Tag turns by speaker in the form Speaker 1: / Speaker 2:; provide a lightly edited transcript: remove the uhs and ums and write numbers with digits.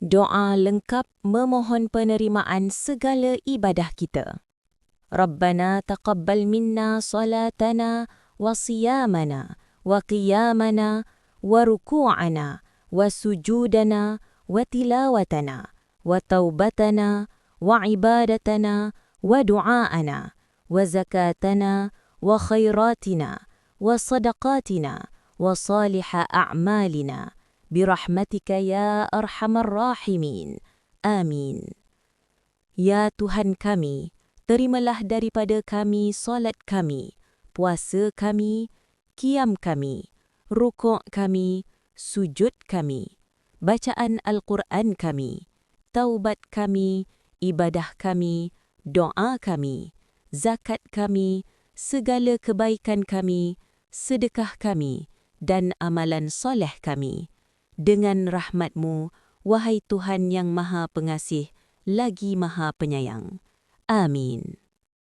Speaker 1: Doa lengkap memohon penerimaan segala ibadah kita. Rabbana taqabbal minna salatana wa siyamana wa qiyamana wa ruku'ana wa sujudana wa tilawatana wa taubatana wa ibadatana wa du'aana wa zakatana wa khairatina wa sadaqatina wa salihah a'malina birahmatika ya arhamar rahimin. Amin. Ya Tuhan kami, terimalah daripada kami solat kami, puasa kami, qiyam kami, rukuk kami, sujud kami, bacaan Al-Quran kami, taubat kami, ibadah kami, doa kami, zakat kami, segala kebaikan kami, sedekah kami, dan amalan soleh kami. Dengan rahmat-Mu, wahai Tuhan yang Maha Pengasih, lagi Maha Penyayang. Amin.